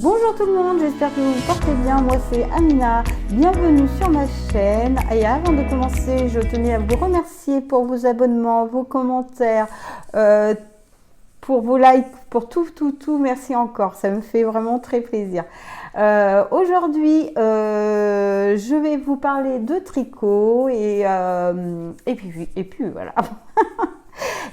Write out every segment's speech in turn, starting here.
Bonjour tout le monde, j'espère que vous vous portez bien. Moi c'est Amina, bienvenue sur ma chaîne. Et avant de commencer, je tenais à vous remercier pour vos abonnements, vos commentaires, pour vos likes, pour tout. Merci encore, ça me fait vraiment très plaisir. Aujourd'hui, je vais vous parler de tricot et puis voilà.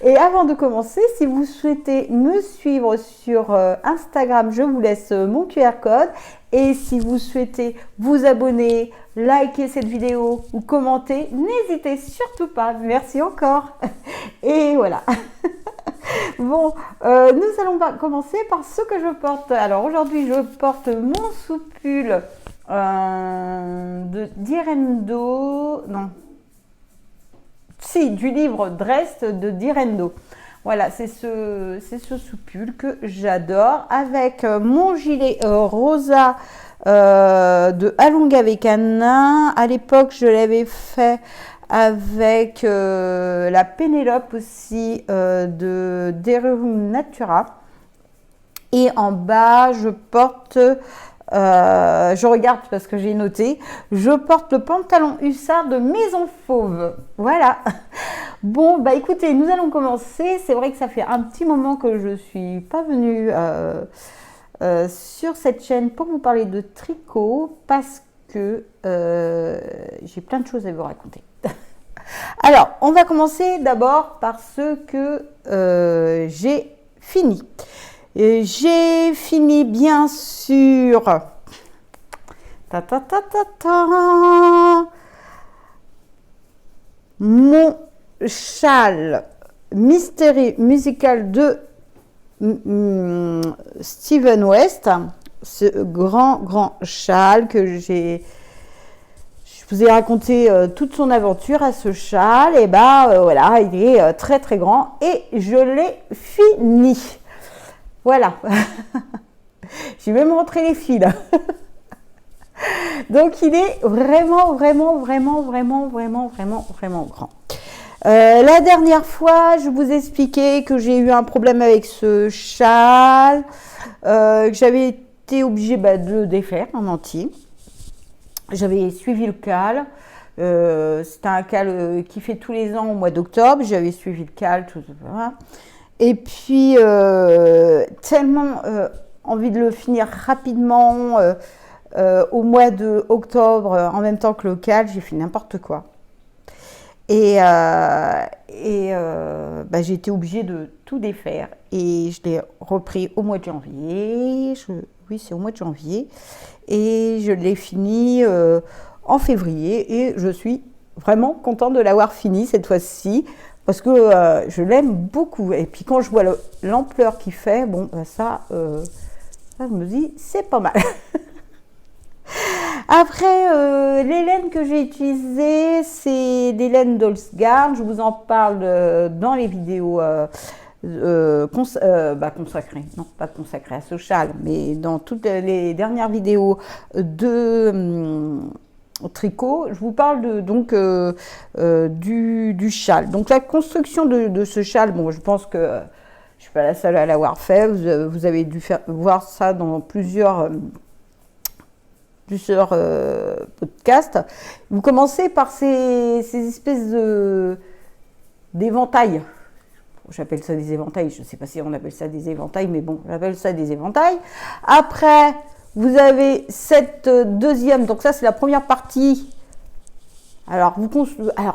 Et avant de commencer, si vous souhaitez me suivre sur Instagram, je vous laisse mon QR code. Et si vous souhaitez vous abonner, liker cette vidéo ou commenter, n'hésitez surtout pas. Merci encore. Et voilà. Bon, nous allons commencer par ce que je porte. Alors aujourd'hui, je porte mon soupul de Direndo. Non. Si, du livre Dress de Direndo. Voilà, c'est ce soupul que j'adore avec mon gilet rosa de Alonga avec un nain. À l'époque, je l'avais fait avec la Pénélope aussi de Derum Natura. Et en bas, je porte... je regarde parce que j'ai noté. Je porte le pantalon hussard de Maison Fauve. Voilà. Bon, bah écoutez, nous allons commencer. C'est vrai que ça fait un petit moment que je suis pas venue sur cette chaîne pour vous parler de tricot parce que j'ai plein de choses à vous raconter. Alors, on va commencer d'abord par ce que j'ai fini. J'ai fini bien sûr mon châle Mystery Musical de Steven West, ce grand châle que je vous ai raconté toute son aventure à ce châle. Et voilà, il est très grand et je l'ai fini. Voilà, j'ai même montré les fils. Donc il est vraiment grand. La dernière fois, je vous expliquais que j'ai eu un problème avec ce châle, que j'avais été obligée de le défaire en entier. J'avais suivi le cale. C'est un cale qui fait tous les ans au mois d'octobre. J'avais suivi le cale, tout ça. Et puis, tellement envie de le finir rapidement au mois d'octobre, en même temps que le cale, j'ai fait n'importe quoi. Et j'ai été obligée de tout défaire. Et je l'ai repris au mois de janvier. Oui, c'est au mois de janvier. Et je l'ai fini en février. Et je suis vraiment contente de l'avoir fini cette fois-ci. Parce que je l'aime beaucoup. Et puis quand je vois l'ampleur qu'il fait, bon, ça, je me dis, c'est pas mal. Après, les laines que j'ai utilisées, c'est des laines d'Olsgard. Je vous en parle dans les vidéos consacrées. Non, pas consacrées à ce châle, mais dans toutes les dernières vidéos de... tricot, je vous parle du châle. Donc la construction de ce châle, bon, je pense que je ne suis pas la seule à l'avoir fait. Vous avez dû voir ça dans plusieurs podcasts. Vous commencez par ces espèces d'éventails. J'appelle ça des éventails. Je ne sais pas si on appelle ça des éventails, mais bon, j'appelle ça des éventails. Après, vous avez cette deuxième, donc ça c'est la première partie. Alors,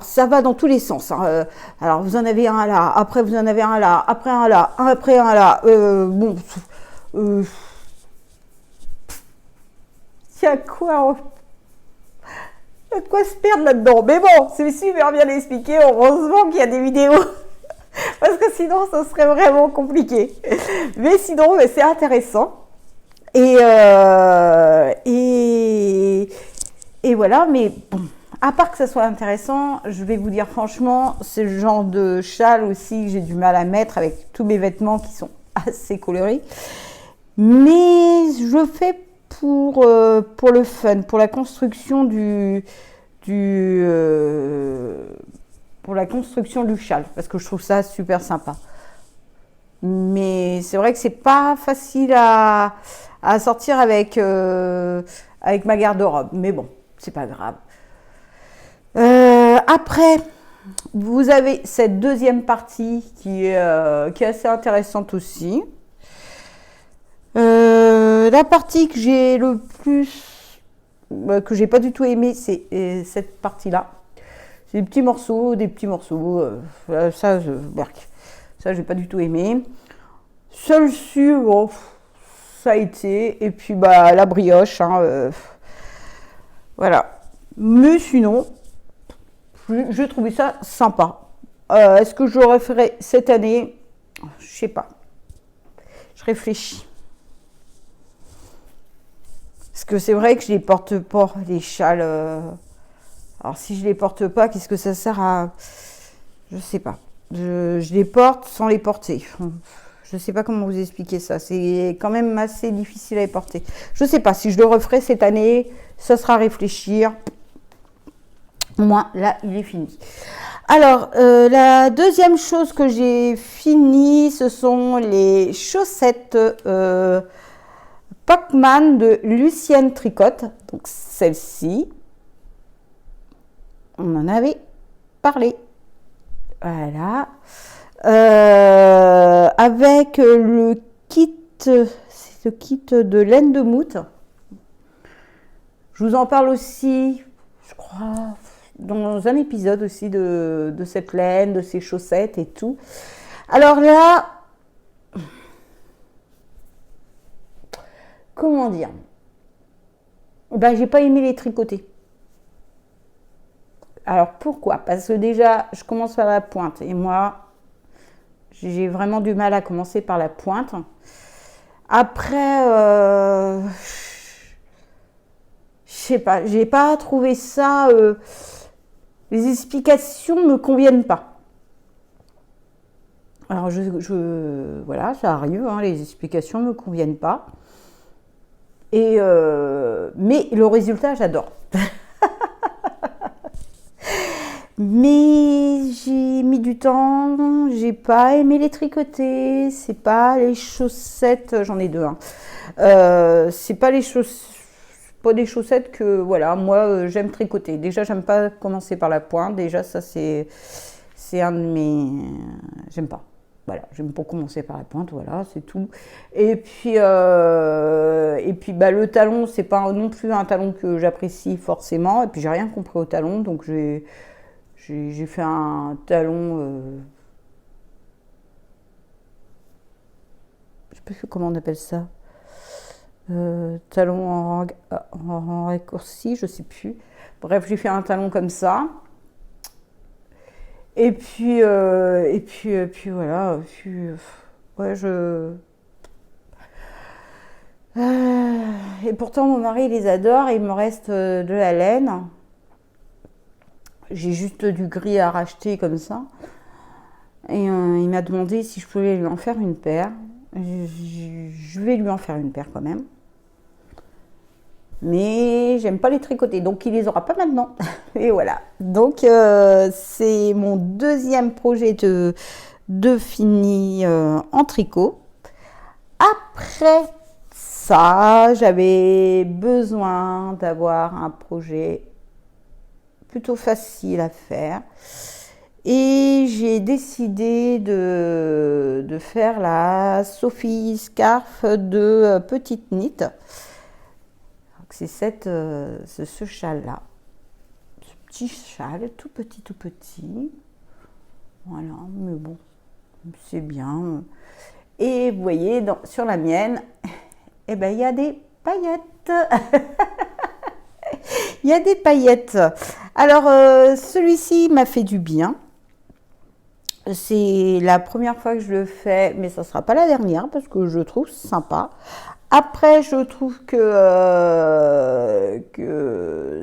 ça va dans tous les sens. Hein. Alors, vous en avez un là, après vous en avez un là, après un là, après un là. Il y a quoi de quoi se perdre là-dedans. Mais bon, c'est super bien expliqué. Heureusement qu'il y a des vidéos. Parce que sinon, ça serait vraiment compliqué. Mais sinon, c'est intéressant. Et voilà, mais bon, à part que ça soit intéressant, je vais vous dire franchement, c'est le genre de châle aussi que j'ai du mal à mettre avec tous mes vêtements qui sont assez colorés. Mais je fais pour le fun, pour la construction pour la construction du châle, parce que je trouve ça super sympa. Mais c'est vrai que c'est pas facile à à sortir avec ma garde-robe. Mais bon, c'est pas grave. Après, vous avez cette deuxième partie qui est assez intéressante aussi. La partie que j'ai le plus, que j'ai pas du tout aimé, c'est cette partie-là. C'est des petits morceaux. Ça, j'ai pas du tout aimé. Seul su, bon, ça a été. Et puis bah la brioche, hein, voilà. Mais sinon, je trouvais ça sympa. Est-ce que je le referai cette année? Je sais pas. Je réfléchis. Parce que c'est vrai que je les porte pas, les châles. Alors si je les porte pas, qu'est-ce que ça sert à... Je sais pas. Je les porte sans les porter. Je sais pas comment vous expliquer ça. C'est quand même assez difficile à les porter. Je sais pas si je le referai cette année. Ça sera à réfléchir. Au moins, là, il est fini. Alors, la deuxième chose que j'ai fini, ce sont les chaussettes Pac-Man de Lucienne Tricotte. Donc, celle-ci, on en avait parlé. Voilà. Avec le kit, c'est le kit de laine de moute. Je vous en parle aussi, je crois, dans un épisode aussi de cette laine, de ces chaussettes et tout. Alors là, comment dire? Ben, j'ai pas aimé les tricoter. Alors pourquoi? Parce que déjà, je commence par la pointe et moi, j'ai vraiment du mal à commencer par la pointe. Après, je sais pas, j'ai pas trouvé ça. Les explications me conviennent pas. Alors voilà, ça arrive, hein, les explications me conviennent pas. Et mais le résultat, j'adore. Mais j'ai mis du temps, j'ai pas aimé les tricoter, c'est pas les chaussettes, j'en ai deux, hein. C'est pas pas des chaussettes que voilà, moi j'aime tricoter. Déjà, j'aime pas commencer par la pointe, déjà ça c'est un de mes j'aime pas. Voilà, j'aime pas commencer par la pointe, voilà, c'est tout. Et puis bah, le talon, c'est pas non plus un talon que j'apprécie forcément. Et puis j'ai rien compris au talon, donc j'ai fait un talon, je sais plus comment on appelle ça, talon en raccourci, je sais plus. Bref, j'ai fait un talon comme ça. Et puis voilà. Ouais, et pourtant mon mari il les adore. Et il me reste de la laine. J'ai juste du gris à racheter comme ça. Et il m'a demandé si je pouvais lui en faire une paire. Je vais lui en faire une paire quand même. Mais j'aime pas les tricoter, donc il les aura pas maintenant. Et voilà. Donc c'est mon deuxième projet de fini en tricot. Après ça, j'avais besoin d'avoir un projet plutôt facile à faire. Et j'ai décidé de faire la Sophie Scarf de Petite Knit. C'est ce châle-là. Ce petit châle, tout petit. Voilà, mais bon, c'est bien. Et vous voyez, sur la mienne, eh ben, il y a des paillettes. Il y a des paillettes. Alors, celui-ci m'a fait du bien. C'est la première fois que je le fais, mais ça ne sera pas la dernière parce que je trouve sympa. Après, je trouve que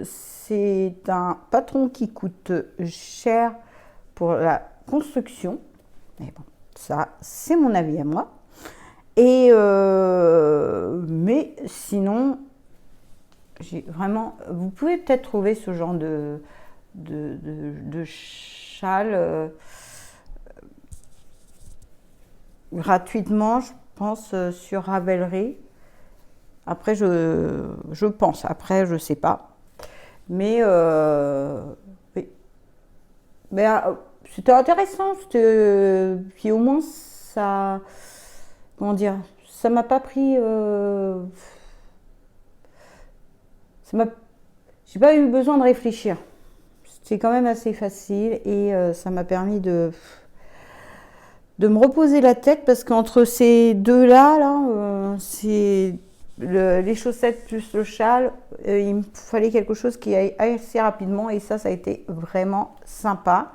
c'est un patron qui coûte cher pour la construction. Mais bon, ça, c'est mon avis à moi. Et mais sinon, j'ai vraiment. Vous pouvez peut-être trouver ce genre de châle gratuitement, je pense, sur Ravelry. Après, je pense. Après, je sais pas. Mais, oui. Mais c'était intéressant. Puis au moins, ça... Comment dire? Ça m'a pas pris... ça m'a... J'ai pas eu besoin de réfléchir. C'était quand même assez facile et ça m'a permis de me reposer la tête parce qu'entre ces deux-là, c'est les chaussettes plus le châle, il me fallait quelque chose qui aille assez rapidement et ça a été vraiment sympa.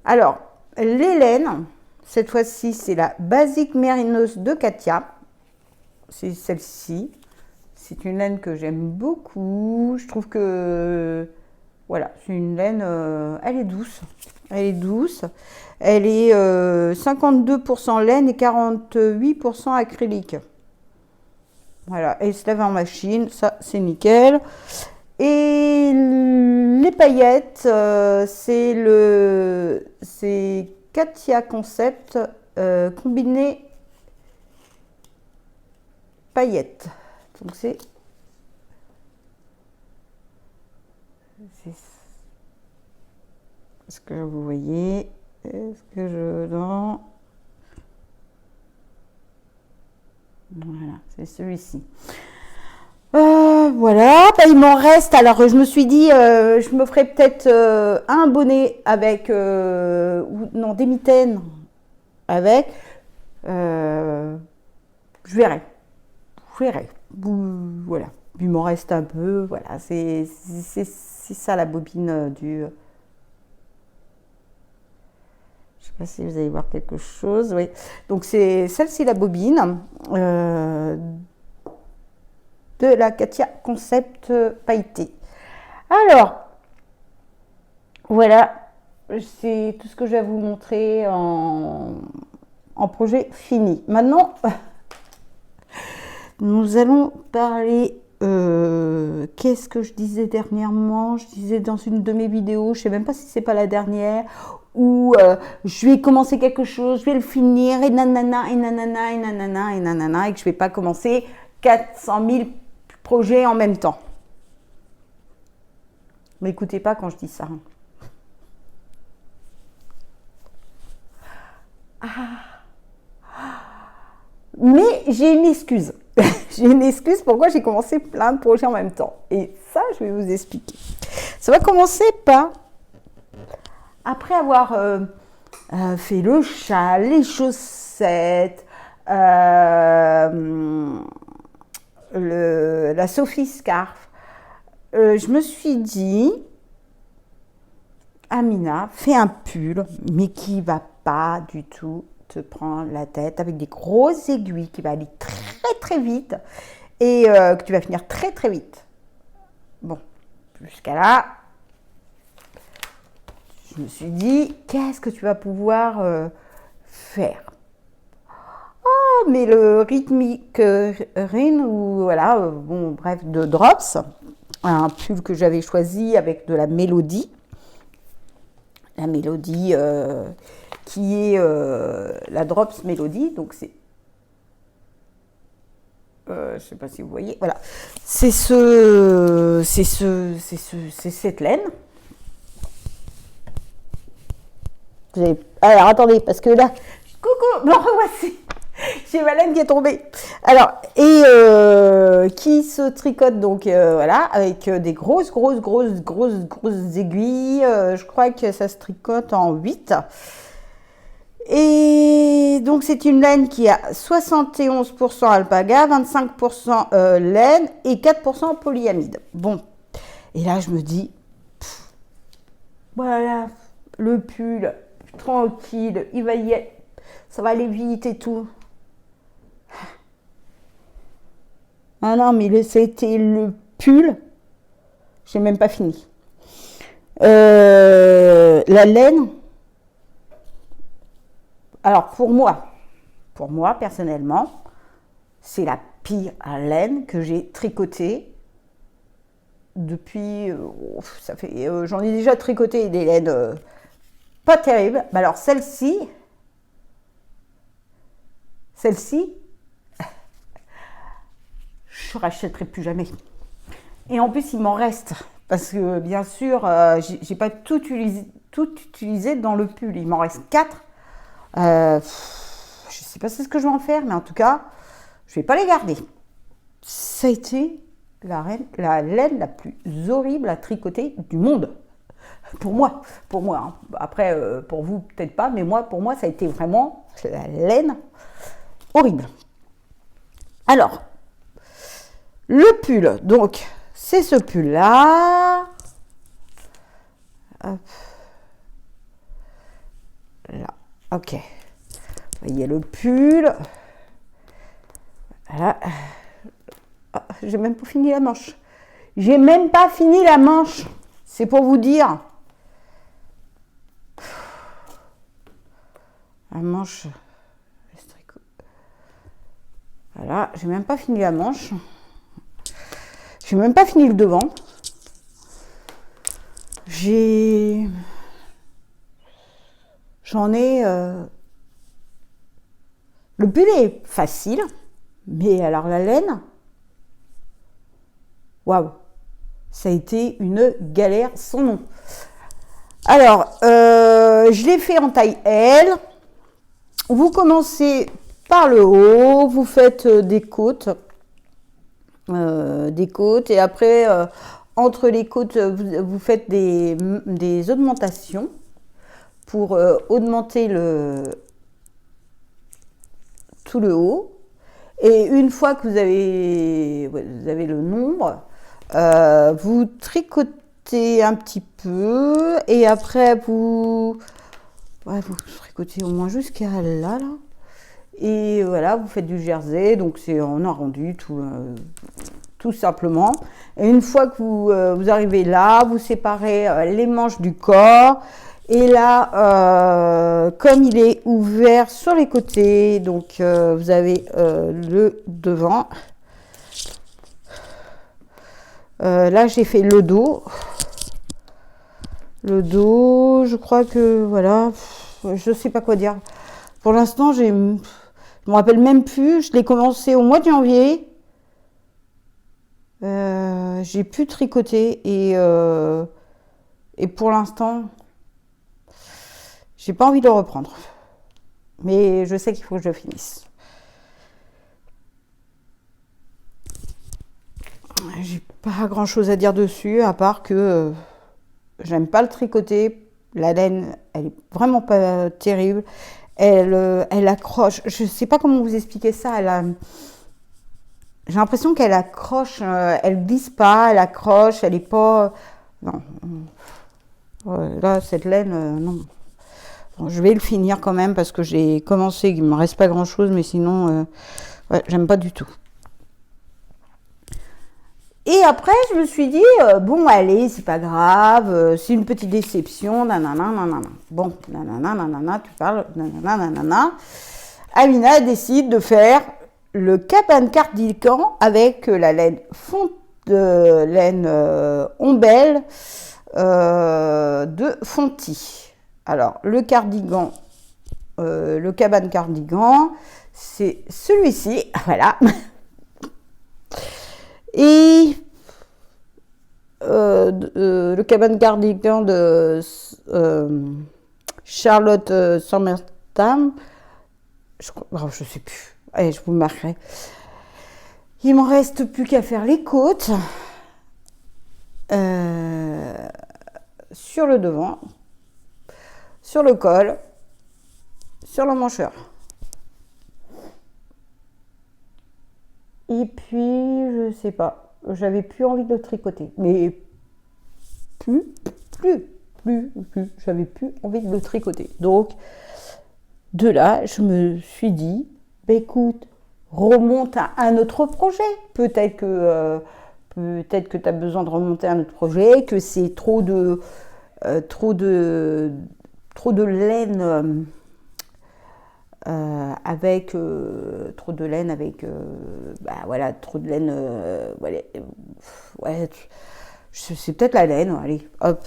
Alors, les laines, cette fois-ci, c'est la Basic Mérinos de Katia. C'est celle-ci. C'est une laine que j'aime beaucoup. Je trouve que, voilà, c'est une laine, elle est douce. Elle est douce. Elle est 52% laine et 48% acrylique. Voilà, elle se lave en machine, ça c'est nickel. Et les paillettes, c'est Katia Concept combiné paillettes. Donc c'est est-ce que vous voyez? Est-ce que je dans voilà, c'est celui-ci. Voilà, bah, il m'en reste. Alors, je me suis dit, je me ferai peut-être un bonnet avec, non, des mitaines avec. Je verrai. Je verrai. Voilà. Il m'en reste un peu. Voilà, c'est ça la bobine du. Je ne sais pas si vous allez voir quelque chose. Oui. Donc, c'est celle-ci la bobine. De la Katia Concept pailleté. Alors, voilà, c'est tout ce que je vais vous montrer en projet fini. Maintenant, nous allons parler, qu'est-ce que je disais dernièrement? Je disais dans une de mes vidéos, je ne sais même pas si c'est pas la dernière, où je vais commencer quelque chose, je vais le finir, et nanana, et nanana, et nanana, et nanana, et que je ne vais pas commencer 400 000 projets en même temps. M'écoutez pas quand je dis ça. Mais j'ai une excuse. J'ai une excuse pourquoi j'ai commencé plein de projets en même temps. Et ça, je vais vous expliquer. Ça va commencer par, après avoir fait le châle, les chaussettes, la Sophie Scarf, je me suis dit, Amina, fais un pull, mais qui va pas du tout te prendre la tête, avec des grosses aiguilles, qui va aller très très vite et que tu vas finir très très vite. Bon, jusqu'à là, je me suis dit, qu'est-ce que tu vas pouvoir faire? Oh, mais le Rhythmic Rin, ou voilà, bon, bref, de Drops, un pull que j'avais choisi avec de la mélodie. La mélodie qui est la Drops Mélodie, donc c'est, je ne sais pas si vous voyez, voilà, c'est cette laine. Alors attendez, parce que là, coucou, me revoici. J'ai ma laine qui est tombée. Alors, et qui se tricote donc, voilà, avec des grosses aiguilles. Je crois que ça se tricote en 8. Et donc, c'est une laine qui a 71% alpaga, 25% laine et 4% polyamide. Bon, et là, je me dis, voilà, le pull, tranquille, il va y être, ça va aller vite et tout. Ah non, mais c'était le pull. J'ai même pas fini. La laine. Alors pour moi personnellement, c'est la pire laine que j'ai tricotée depuis. Ça fait, j'en ai déjà tricoté des laines pas terribles. Mais alors celle-ci. je rachèterai plus jamais. Et en plus, il m'en reste. Parce que bien sûr, j'ai pas tout utilisé dans le pull. Il m'en reste 4. Je sais pas ce que je vais en faire, mais en tout cas, je vais pas les garder. Ça a été la laine la plus horrible à tricoter du monde. Pour moi. Hein. Après, pour vous, peut-être pas, mais pour moi, ça a été vraiment la laine horrible. Alors, le pull, donc, c'est ce pull-là. Hop. Là, ok. Vous voyez le pull. Voilà. Ah, j'ai même pas fini la manche. J'ai même pas fini la manche. C'est pour vous dire. La manche. Voilà, j'ai même pas fini la manche. J'ai même pas fini le devant. J'en ai. Le pull est facile, mais alors la laine, waouh, ça a été une galère sans nom. Alors, je l'ai fait en taille L. Vous commencez par le haut, vous faites des côtes, et après, entre les côtes, vous faites des augmentations pour augmenter tout le haut. Et une fois que vous avez le nombre, vous tricotez un petit peu et après vous tricotez au moins jusqu'à là. Et voilà, vous faites du jersey, donc c'est en arrondi tout simplement. Et une fois que vous arrivez là, vous séparez les manches du corps. Et là, comme il est ouvert sur les côtés, donc vous avez le devant. Là, j'ai fait le dos. Le dos, je crois que, voilà, je ne sais pas quoi dire. Pour l'instant, je ne me rappelle même plus. Je l'ai commencé au mois de janvier. J'ai pu tricoter et pour l'instant, j'ai pas envie de le reprendre. Mais je sais qu'il faut que je le finisse. J'ai pas grand chose à dire dessus, à part que j'aime pas le tricoter. La laine, elle est vraiment pas terrible. Elle accroche. Je sais pas comment vous expliquer ça. J'ai l'impression qu'elle accroche. Elle glisse pas, elle accroche. Elle est pas. Non. Là, cette laine, non. Bon, je vais le finir quand même parce que j'ai commencé. Il me reste pas grand chose, mais sinon, ouais, j'aime pas du tout. Et après, je me suis dit, bon, allez, c'est pas grave, c'est une petite déception, nanana. Bon, nanana, tu parles, nanana. Amina décide de faire le cabane cardigan avec la laine ombelle de Fonty. Alors, le cardigan, le cabane cardigan, c'est celui-ci, voilà. Et le cabane cardigan de Charlotte Sommerstam, je sais plus, allez, je vous le marquerai. Il m'en reste plus qu'à faire les côtes sur le devant, sur le col, sur l'emmancheur. Et puis, je sais pas, j'avais plus envie de le tricoter. Mais j'avais plus envie de le tricoter. Donc, de là, je me suis dit, bah, écoute, remonte à un autre projet. Peut-être que tu as besoin de remonter à un autre projet, que c'est trop de laine. Avec trop de laine, voilà, trop de laine, ouais, c'est peut-être la laine, allez, hop,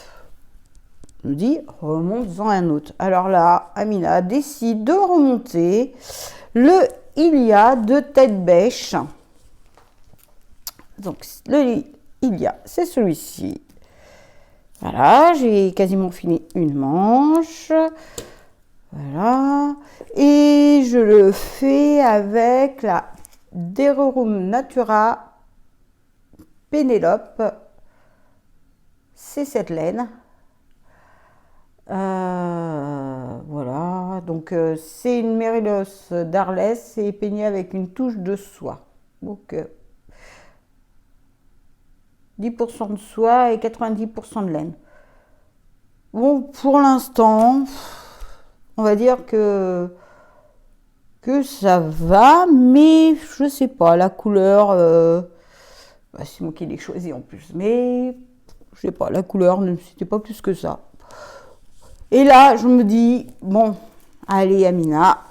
on me dit, remonte-en un autre. Alors là, Amina décide de remonter le Ilia de tête bêche. Donc, c'est celui-ci. Voilà, j'ai quasiment fini une manche. Voilà. Et je le fais avec la Dererum Natura Pénélope. C'est cette laine. Voilà. Donc, c'est une Mérinos d'Arles. C'est peigné avec une touche de soie. Donc, 10% de soie et 90% de laine. Bon, pour l'instant, on va dire que ça va, mais je sais pas, la couleur, c'est moi qui l'ai choisi en plus, mais je sais pas, la couleur, c'était pas plus que ça. Et là, je me dis, bon, allez Amina,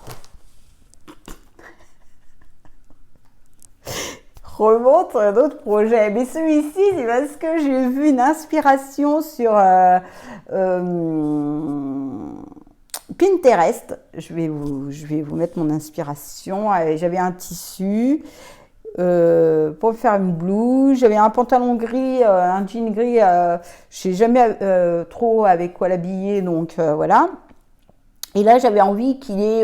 remonte un autre projet. Mais celui-ci, c'est parce que j'ai vu une inspiration sur Pinterest. Je vais vous mettre mon inspiration. J'avais un tissu pour faire une blouse. J'avais un pantalon gris, un jean gris. Je sais jamais trop avec quoi l'habiller, donc voilà. Et là, j'avais envie qu'il ait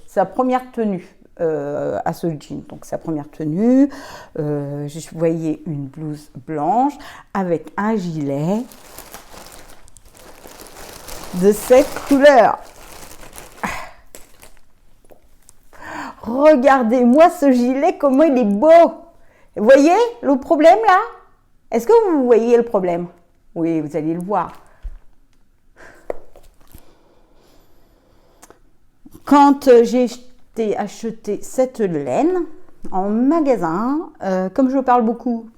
sa première tenue. À ce jean, donc sa première tenue, je voyais une blouse blanche avec un gilet de cette couleur. Regardez-moi ce gilet, comment il est beau. Vous voyez le problème là? Est-ce que vous voyez le problème? Oui, vous allez le voir. Quand j'ai acheté cette laine en magasin, comme je parle beaucoup,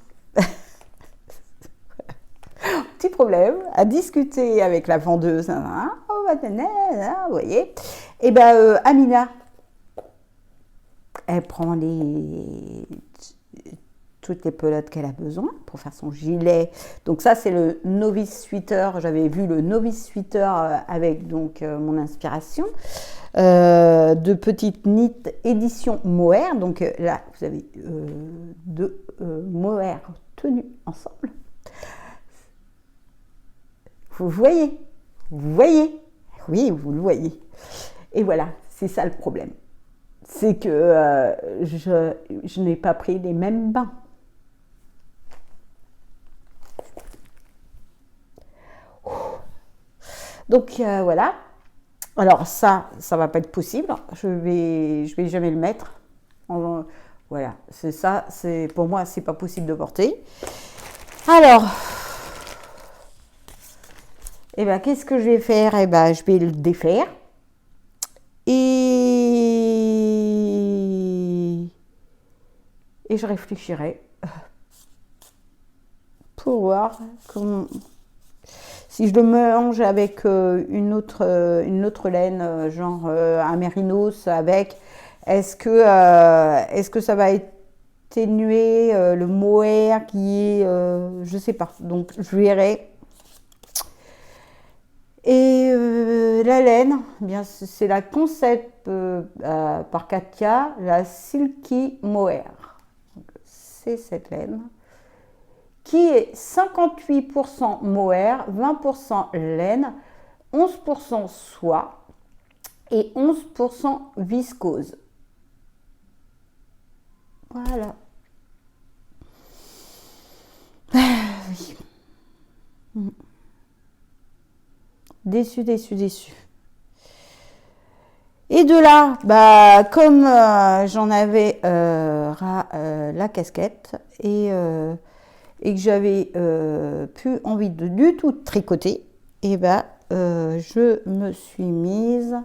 petit problème à discuter avec la vendeuse, vous voyez, et ben Amina, elle prend toutes les pelotes qu'elle a besoin pour faire son gilet. Donc ça, c'est le novice sweater. J'avais vu le novice sweater avec donc mon inspiration de petite knit édition mohair. Donc là, vous avez deux mohair tenues ensemble. Vous voyez, oui, vous le voyez. Et voilà, c'est ça le problème. C'est que je n'ai pas pris les mêmes bains. Donc voilà. Alors ça va pas être possible. Je vais jamais le mettre. Voilà, c'est ça. C'est pour moi, c'est pas possible de porter. Alors, qu'est-ce que je vais faire? Je vais le défaire et je réfléchirai pour voir si je le mélange avec une autre laine, genre un mérinos avec, est-ce que ça va atténuer le mohair qui est, je sais pas. Donc je verrai. Et la laine, bien c'est la Concept par Katia, la Silky Mohair. C'est cette laine qui est 58% mohair, 20% laine, 11% soie et 11% viscose. Voilà. Oui. Déçu. Et de là, comme j'en avais la casquette et que j'avais plus envie du tout tricoter, je me suis mise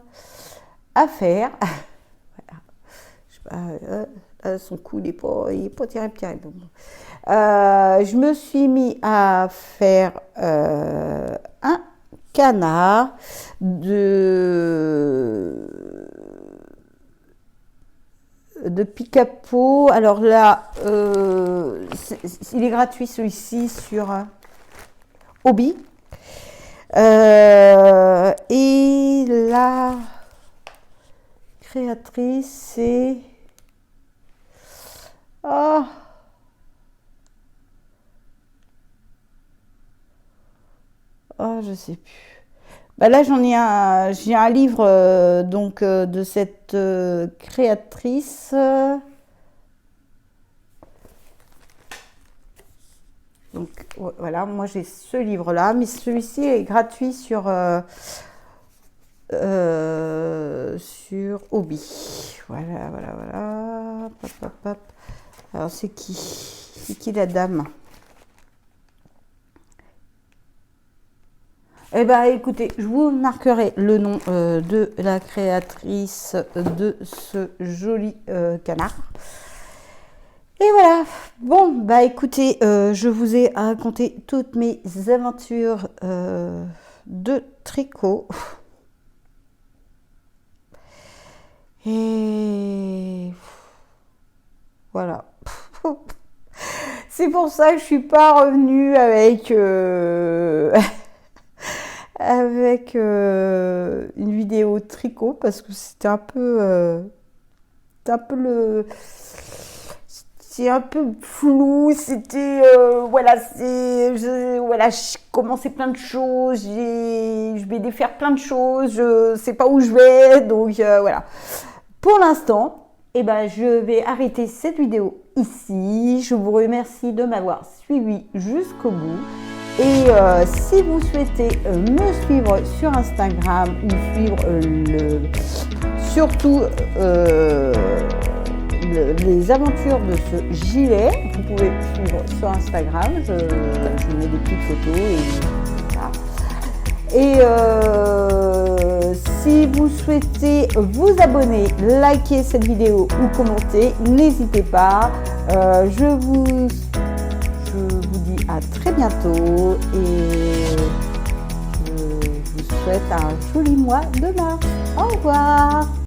à faire. Voilà. Je sais pas, son cou il est pas terrible. Je me suis mis à faire un canard de pique-à-peau. Alors là, il est gratuit celui-ci sur Hobby. Et la créatrice, c'est Oh, je sais plus. Bah là, j'ai un livre donc de cette créatrice. Donc voilà, moi j'ai ce livre-là, mais celui-ci est gratuit sur Obi. Voilà, voilà, voilà. Hop, hop, hop. Alors c'est qui? C'est qui la dame? Eh bien, écoutez, je vous marquerai le nom de la créatrice de ce joli canard. Et voilà. Bon, bah écoutez, je vous ai raconté toutes mes aventures de tricot. Et voilà. C'est pour ça que je suis pas revenue avec avec une vidéo tricot parce que c'était un peu c'est un peu flou, c'était voilà, voilà, je commençais plein de choses, je vais défaire plein de choses, je sais pas où je vais, donc voilà. Pour l'instant, eh ben, je vais arrêter cette vidéo ici. Je vous remercie de m'avoir suivi jusqu'au bout. Et si vous souhaitez me suivre sur Instagram ou suivre surtout les aventures de ce gilet, vous pouvez suivre sur Instagram. Je mets des petites photos et voilà. Et si vous souhaitez vous abonner, liker cette vidéo ou commenter, n'hésitez pas. Je vous dis à très bientôt et je vous souhaite un joli mois de mars. Au revoir.